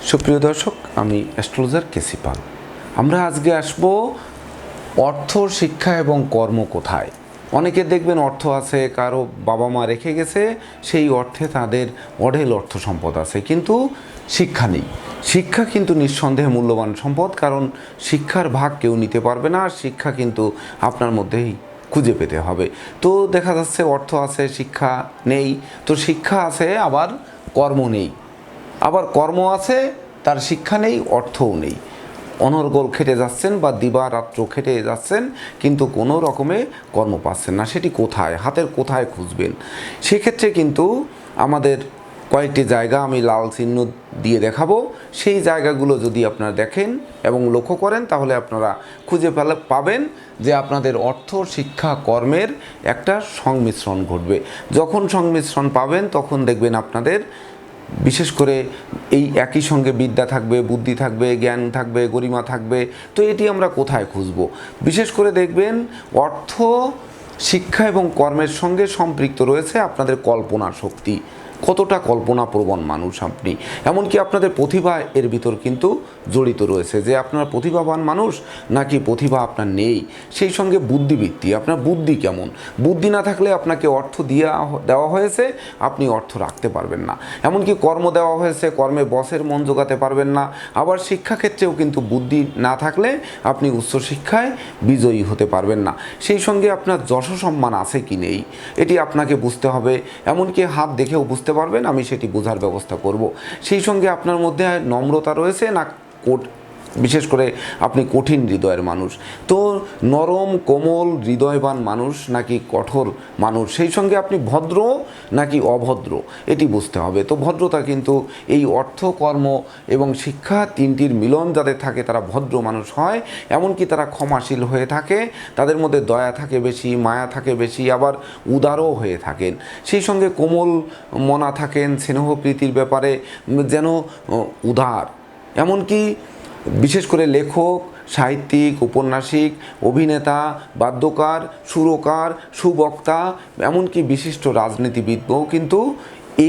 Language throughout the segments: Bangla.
সুপ্রিয় দর্শক, আমি অ্যাস্ট্রোলজার কেসি পাল। আমরা আজকে আসবো অর্থ, শিক্ষা এবং কর্ম কোথায়। অনেকে দেখবেন অর্থ আছে, কারো বাবা মা রেখে গেছে, সেই অর্থে তাদের অঢেল অর্থ সম্পদ আছে, কিন্তু শিক্ষা নেই। শিক্ষা কিন্তু নিঃসন্দেহে মূল্যবান সম্পদ, কারণ শিক্ষার ভাগ কেউ নিতে পারবে না। আর শিক্ষা কিন্তু আপনার মধ্যেই খুঁজে পেতে হবে। তো দেখা যাচ্ছে অর্থ আছে, শিক্ষা নেই। তো শিক্ষা আছে, আবার কর্ম নেই। আবার কর্ম আছে, তার শিক্ষা নেই, অর্থও নেই। অনর্গল খেটে যাচ্ছেন বা দিবারাত্র খেটে যাচ্ছেন, কিন্তু কোনো রকমে কর্ম পাচ্ছেন না। সেটি কোথায়, হাতের কোথায় খুঁজবেন? সেক্ষেত্রে কিন্তু আমাদের কয়েকটি জায়গা আমি লাল চিহ্ন দিয়ে দেখাবো। সেই জায়গাগুলো যদি আপনারা দেখেন এবং লক্ষ্য করেন, তাহলে আপনারা খুঁজে পাবেন যে আপনাদের অর্থ, শিক্ষা, কর্মের একটা সংমিশ্রণ ঘটবে। যখন সংমিশ্রণ পাবেন, তখন দেখবেন আপনাদের বিশেষ করে এই একই সঙ্গে বিদ্যা থাকবে, বুদ্ধি থাকবে, জ্ঞান থাকবে, গরিমা থাকবে। তো এটি আমরা কোথায় খুঁজব? বিশেষ করে দেখবেন অর্থ, শিক্ষা এবং কর্মের সঙ্গে সম্পৃক্ত রয়েছে আপনাদের কল্পনা শক্তি। কতটা কল্পনাপ্রবণ মানুষ আপনি, এমনকি আপনাদের প্রতিভা এর ভিতর কিন্তু জড়িত রয়েছে, যে আপনার প্রতিভাবান মানুষ নাকি প্রতিভা আপনার নেই। সেই সঙ্গে বুদ্ধিবৃত্তি, আপনার বুদ্ধি কেমন। বুদ্ধি না থাকলে আপনাকে অর্থ দেওয়া হয়েছে, আপনি অর্থ রাখতে পারবেন না। এমনকি কর্ম দেওয়া হয়েছে, কর্মে বসের মন জোগাতে পারবেন না। আবার শিক্ষাক্ষেত্রেও কিন্তু বুদ্ধি না থাকলে আপনি উচ্চশিক্ষায় বিজয়ী হতে পারবেন না। সেই সঙ্গে আপনার যশ সম্মান আছে কি নেই, এটি আপনাকে বুঝতে হবে। এমনকি হাত দেখেও বুঝতে পারবেন, আমি সেটি বোঝার ব্যবস্থা করব। সেই সঙ্গে আপনার মধ্যে নম্রতা রয়েছে না, বিশেষ করে আপনি কঠিন হৃদয়ের মানুষ। তো নরম কোমল হৃদয়বান মানুষ নাকি কঠোর মানুষ, সেই সঙ্গে আপনি ভদ্র নাকি অভদ্র, এটি বুঝতে হবে। তো ভদ্রতা কিন্তু এই অর্থ, কর্ম এবং শিক্ষা তিনটির মিলন যাদের থাকে, তারা ভদ্র মানুষ হয়। এমনকি তারা ক্ষমাশীল হয়ে থাকে, তাদের মধ্যে দয়া থাকে বেশি, মায়া থাকে বেশি, আবার উদারও হয়ে থাকেন। সেই সঙ্গে কোমল মনা থাকেন, স্নেহ প্রীতির ব্যাপারে যেন উদার। এমনকি বিশেষ করে লেখক, সাহিত্যিক, ঔপন্যাসিক, অভিনেতা, বাদ্যকার, সুরকার, সুবক্তা, এমনকি বিশিষ্ট রাজনীতিবিদও কিন্তু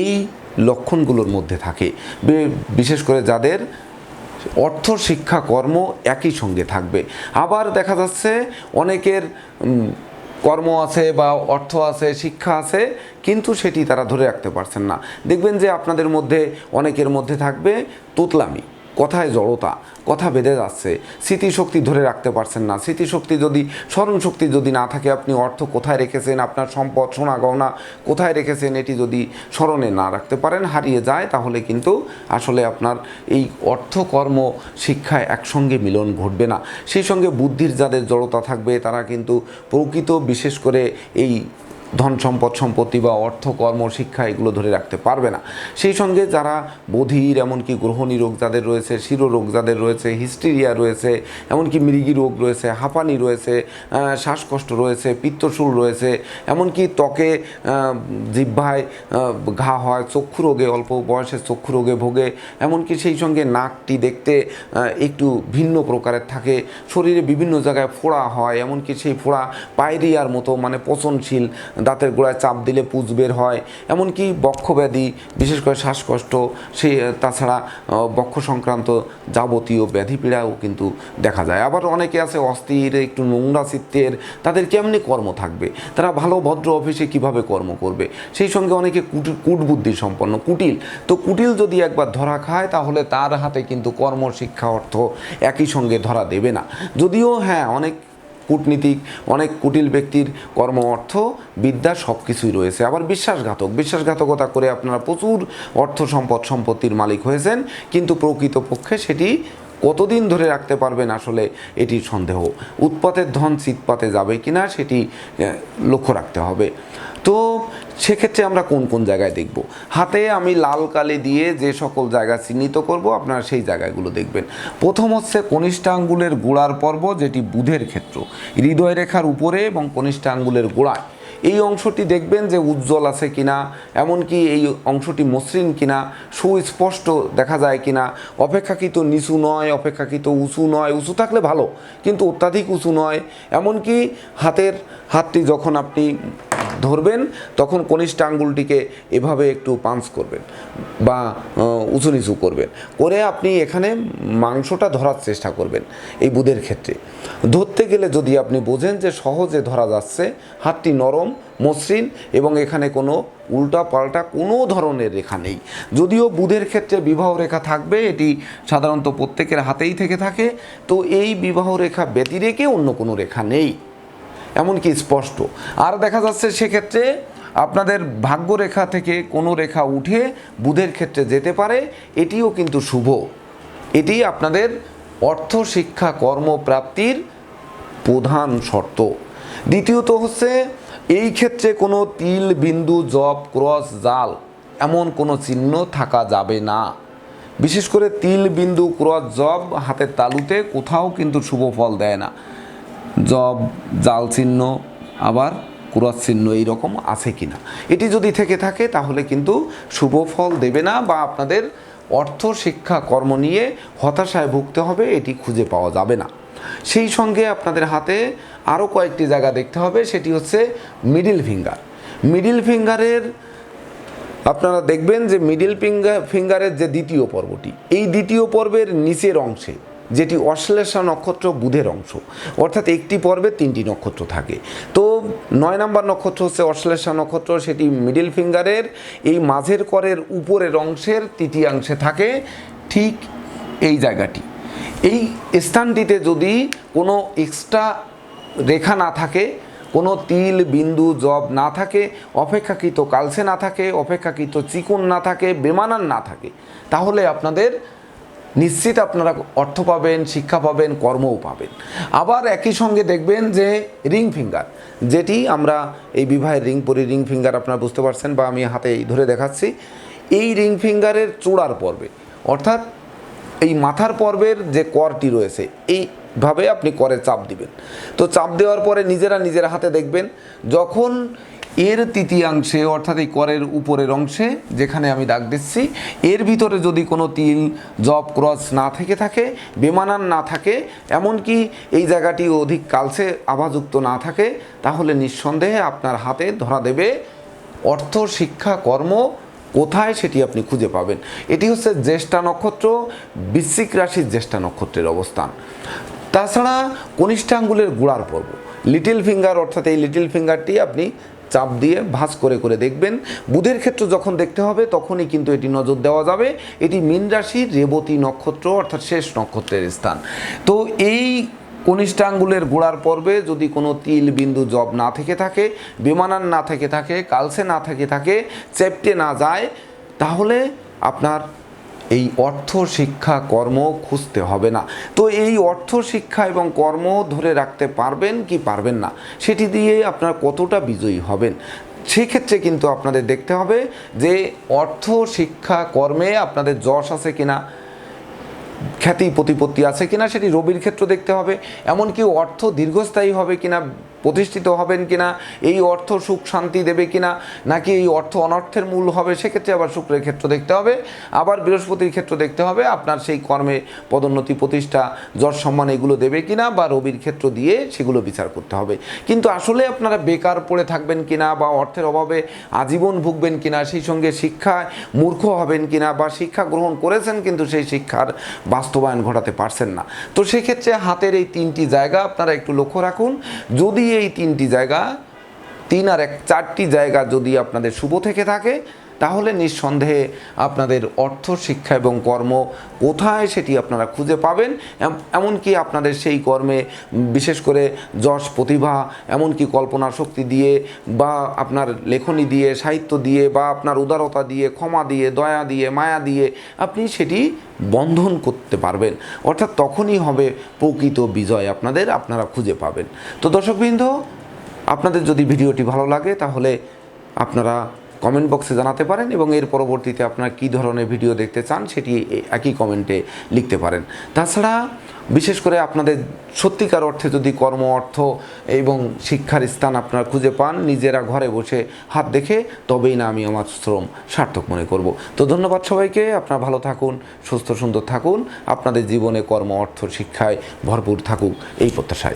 এই লক্ষণগুলোর মধ্যে থাকে। বিশেষ করে যাদের অর্থ, শিক্ষা, কর্ম একই সঙ্গে থাকবে। আবার দেখা যাচ্ছে অনেকের কর্ম আছে বা অর্থ আছে, শিক্ষা আছে, কিন্তু সেটি তারা ধরে রাখতে পারছেন না। দেখবেন যে আপনাদের মধ্যে অনেকের মধ্যে থাকবে তোতলামি, কথায় জড়তা, কথা বেঁধে যাচ্ছে, স্মৃতিশক্তি ধরে রাখতে পারছেন না। স্মৃতিশক্তি যদি, স্মরণশক্তি যদি না থাকে, আপনি অর্থ কোথায় রেখেছেন, আপনার সম্পদ, সোনা গহনা কোথায় রেখেছেন, এটি যদি স্মরণে না রাখতে পারেন, হারিয়ে যায়, তাহলে কিন্তু আসলে আপনার এই অর্থ, কর্ম, শিক্ষায় একসঙ্গে মিলন ঘটবে না। সেই সঙ্গে বুদ্ধির যাদের জড়তা থাকবে, তারা কিন্তু প্রকৃত, বিশেষ করে এই ধন সম্পদ, সম্পত্তি বা অর্থ, কর্ম, শিক্ষা এগুলো ধরে রাখতে পারবে না। সেই সঙ্গে যারা বধির, এমনকি গ্রহণী রোগ যাদের রয়েছে, শিরোরোগ যাদের রয়েছে, হিস্টেরিয়া রয়েছে, এমনকি মৃগী রোগ রয়েছে, হাঁপানি রয়েছে, শ্বাসকষ্ট রয়েছে, পিত্তশূল রয়েছে, এমনকি ত্বকে, জিহ্বায় ঘা হয়, চক্ষু রোগে, অল্প বয়সে চক্ষু রোগে ভোগে, এমনকি সেই সঙ্গে নাকটি দেখতে একটু ভিন্ন প্রকারের থাকে, শরীরে বিভিন্ন জায়গায় ফোড়া হয়, এমনকি সেই ফোড়া পায়রিয়ার মতো, মানে পচনশীল, দাঁতের গোড়ায় চাপ দিলে পুঁজ বের হয়, এমনকি বক্ষব্যাধি, বিশেষ করে শ্বাসকষ্ট, সেই তাছাড়া বক্ষ সংক্রান্ত যাবতীয় ব্যাধি পীড়াও কিন্তু দেখা যায়। আবার অনেকে আছে অস্থির, একটু নোংরা চিত্তের, তাদের কেমনি কর্ম থাকবে, তারা ভালো ভদ্র অফিসে কিভাবে কর্ম করবে। সেই সঙ্গে অনেকে কূটবুদ্ধি সম্পন্ন, কুটিল। তো কুটিল যদি একবার ধরা খায়, তাহলে তার হাতে কিন্তু কর্ম, শিক্ষা, অর্থ একই সঙ্গে ধরা দেবে না। যদিও হ্যাঁ, অনেক কূটনীতিক, অনেক কুটিল ব্যক্তির কর্ম, অর্থ, বিদ্যা সব কিছুই রয়েছে। আবার বিশ্বাসঘাতকতা করে আপনারা প্রচুর অর্থ, সম্পদ, সম্পত্তির মালিক হয়েছেন, কিন্তু প্রকৃতপক্ষে সেটি কতদিন ধরে রাখতে পারবেন, আসলে এটি সন্দেহ। উৎপাতের ধন চিৎপাতে যাবে কিনা, সেটি লক্ষ্য রাখতে হবে। তো সেক্ষেত্রে আমরা কোন কোন জায়গায় দেখব? হাতে আমি লাল কালি দিয়ে যে সকল জায়গা চিহ্নিত করব, আপনারা সেই জায়গাগুলো দেখবেন। প্রথম হচ্ছে কনিষ্ঠ আঙ্গুলের গোড়ার পর্ব, যেটি বুধের ক্ষেত্র, হৃদয় রেখার উপরে এবং কনিষ্ঠ আঙ্গুলের গোড়ায়। এই অংশটি দেখবেন যে উজ্জ্বল আছে কিনা, এমনকি এই অংশটি মসৃণ কিনা, সুস্পষ্ট দেখা যায় কিনা, অপেক্ষাকৃত নিচু নয়, অপেক্ষাকৃত উঁচু নয়, উঁচু থাকলে ভালো কিন্তু অত্যাধিক উঁচু নয়। এমনকি হাতটি যখন আপনি ধরবেন তখন কনিষ্ঠ আঙ্গুলটিকে এভাবে একটু পাঞ্চ করবেন বা উঁচু নিচু করবেন, করে আপনি এখানে মাংসটা ধরার চেষ্টা করবেন। এই বুধের ক্ষেত্রে ধরতে গেলে যদি আপনি বোঝেন যে সহজে ধরা যাচ্ছে, হাতটি নরম মসৃণ এবং এখানে কোনো উল্টা পাল্টা কোনো ধরনের রেখা নেই। যদিও বুধের ক্ষেত্রে বিবাহ রেখা থাকবে, এটি সাধারণত প্রত্যেকের হাতেই থেকে থাকে, তো এই বিবাহ রেখা ব্যতিরেকে অন্য কোনো রেখা নেই, এমনকি স্পষ্ট। আর দেখা যাচ্ছে সেক্ষেত্রে আপনাদের ভাগ্যরেখা থেকে কোনো রেখা উঠে বুধের ক্ষেত্রে যেতে পারে, এটিও কিন্তু শুভ। এটি আপনাদের অর্থ শিক্ষা কর্মপ্রাপ্তির প্রধান শর্ত। দ্বিতীয়ত হচ্ছে এই ক্ষেত্রে কোনো তিল বিন্দু জব ক্রস জাল এমন কোনো চিহ্ন থাকা যাবে না। বিশেষ করে তিল বিন্দু ক্রস জব হাতের তালুতে কোথাও কিন্তু শুভ ফল দেয় না। জব জাল চিহ্ন আবার ক্রস চিহ্ন এইরকম আছে কিনা, এটি যদি থেকে থাকে তাহলে কিন্তু শুভ ফল দেবে না, বা আপনাদের অর্থ শিক্ষা কর্ম নিয়ে হতাশায় ভুগতে হবে, এটি খুঁজে পাওয়া যাবে না। সেই সঙ্গে আপনাদের হাতে আরও কয়েকটি জায়গা দেখতে হবে, সেটি হচ্ছে মিডিল ফিঙ্গার। মিডিল ফিঙ্গারের আপনারা দেখবেন যে মিডিল ফিঙ্গারের যে দ্বিতীয় পর্বটি, এই দ্বিতীয় পর্বের নিচের অংশে যেটি অশ্লেষা নক্ষত্র বুধের অংশ, অর্থাৎ একটি পর্বে 3টি নক্ষত্র থাকে। তো 9 নম্বর নক্ষত্র হচ্ছে অশ্লেষা নক্ষত্র, সেটি মিডিল ফিঙ্গারের এই মাঝের করের উপরের অংশের তৃতীয়াংশে থাকে, ঠিক এই জায়গাটি। এই স্থানটিতে যদি কোনো এক্সট্রা রেখা না থাকে, কোনো তিল বিন্দু জব না থাকে, অপেক্ষাকৃত কালসে না থাকে, অপেক্ষাকৃত চিকন না থাকে, বেমানান না থাকে, তাহলে আপনাদের নিশ্চিত আপনারা অর্থ পাবেন, শিক্ষা পাবেন, কর্মও পাবেন। আবার একই সঙ্গে দেখবেন যে রিং ফিঙ্গার, যেটি আমরা এই বিবাহের রিং পরি, রিং ফিঙ্গার আপনারা বুঝতে পারছেন বা আমি হাতে ধরে দেখাচ্ছি, এই রিং ফিঙ্গারের চূড়ার পর্বে, অর্থাৎ এই মাথার পর্বের যে করটি রয়েছে এইভাবে আপনি করে চাপ দিবেন। তো চাপ দেওয়ার পরে নিজেরা হাতে দেখবেন, যখন এর তৃতীয়াংশে অর্থাৎ এই করের উপরের অংশে যেখানে আমি দাগ দিচ্ছি, এর ভিতরে যদি কোনো তিল জব ক্রস না থেকে থাকে, বেমানান না থাকে, এমনকি এই জায়গাটি অধিক কালসে আভাযুক্ত না থাকে, তাহলে নিঃসন্দেহে আপনার হাতে ধরা দেবে অর্থ শিক্ষা কর্ম কোথায় সেটি আপনি খুঁজে পাবেন। এটি হচ্ছে জ্যেষ্ঠা নক্ষত্র, বৃশ্চিক রাশির জ্যেষ্ঠা নক্ষত্রের অবস্থান। তাছাড়া কনিষ্ঠ আঙ্গুলের গোড়ার পর্ব, লিটল ফিঙ্গার, অর্থাৎ এই লিটল ফিঙ্গারটি আপনি চাপ দিয়ে ভাঁজ করে দেখবেন। বুধের ক্ষেত্র যখন দেখতে হবে তখনই কিন্তু এটি নজর দেওয়া যাবে। এটি মীন রাশির রেবতী নক্ষত্র অর্থাৎ শেষ নক্ষত্রের স্থান। তো এই কনিষ্ঠ আঙ্গুলের গোড়ার পর্বে যদি কোনো তিল বিন্দু জব না থেকে থাকে, বেমানান না থেকে থাকে, কালসে না থেকে থাকে, চেপটে না যায়, তাহলে আপনার এই অর্থ শিক্ষা কর্ম খুঁজতে হবে না। তো এই অর্থ শিক্ষা এবং কর্ম ধরে রাখতে পারবেন কি পারবেন না, সেটি দিয়ে আপনার কতটা বিজয়ী হবেন, সেক্ষেত্রে কিন্তু আপনাদের দেখতে হবে যে অর্থ শিক্ষা কর্মে আপনাদের যশ আছে কিনা, খ্যাতি প্রতিপত্তি আছে কিনা, সেটি রবির ক্ষেত্র দেখতে হবে। এমনকি অর্থ দীর্ঘস্থায়ী হবে কিনা, প্রতিষ্ঠিত হবেন কিনা, এই অর্থ সুখ শান্তি দেবে কিনা, নাকি এই অর্থ অনর্থের মূল হবে, সেক্ষেত্রে আবার শুক্রের ক্ষেত্র দেখতে হবে। আবার বৃহস্পতির ক্ষেত্র দেখতে হবে, আপনার সেই কর্মে পদোন্নতি প্রতিষ্ঠা যশ সম্মান এগুলো দেবে কিনা, বা রবির ক্ষেত্র দিয়ে সেগুলো বিচার করতে হবে। কিন্তু আসলে আপনারা বেকার পড়ে থাকবেন কিনা, বা অর্থের অভাবে আজীবন ভুগবেন কিনা, সেই সঙ্গে শিক্ষায় মূর্খ হবেন কিনা, বা শিক্ষা গ্রহণ করেছেন কিন্তু সেই শিক্ষার বাস্তবায়ন ঘটাতে পারছেন না, তো সেক্ষেত্রে হাতের এই 3টি জায়গা আপনারা একটু লক্ষ্য রাখুন। যদি এই 3টি জায়গা 3 আর 1 4টি জায়গা যদি আপনাদের শুভ থেকে থাকে, তাহলে নিঃসন্দেহে আপনাদের অর্থ শিক্ষা এবং কর্ম কোথায় সেটি আপনারা খুঁজে পাবেন। এমনকি আপনাদের সেই কর্মে বিশেষ করে যশ প্রতিভা, এমনকি কল্পনা শক্তি দিয়ে, বা আপনার লেখনী দিয়ে, সাহিত্য দিয়ে, বা আপনার উদারতা দিয়ে, ক্ষমা দিয়ে, দয়া দিয়ে, মায়া দিয়ে আপনি সেটি বন্ধন করতে পারবেন, অর্থাৎ তখনই হবে প্রকৃত বিজয় আপনারা খুঁজে পাবেন। তো দর্শকবৃন্দ, আপনাদের যদি ভিডিওটি ভালো লাগে তাহলে আপনারা কমেন্ট বক্সে জানাতে পারেন, এবং এর পরবর্তীতে আপনারা কী ধরনের ভিডিও দেখতে চান সেটি একই কমেন্টে লিখতে পারেন। তাছাড়া বিশেষ করে আপনাদের সত্যিকার অর্থে যদি কর্ম অর্থ এবং শিক্ষার স্থান আপনারা খুঁজে পান, নিজেরা ঘরে বসে হাত দেখে, তবেই না আমি আমার শ্রম সার্থক মনে করব। তো ধন্যবাদ সবাইকে, আপনারা ভালো থাকুন, সুস্থ সুন্দর থাকুন, আপনাদের জীবনে কর্ম অর্থ শিক্ষায় ভরপুর থাকুক এই প্রত্যাশায়।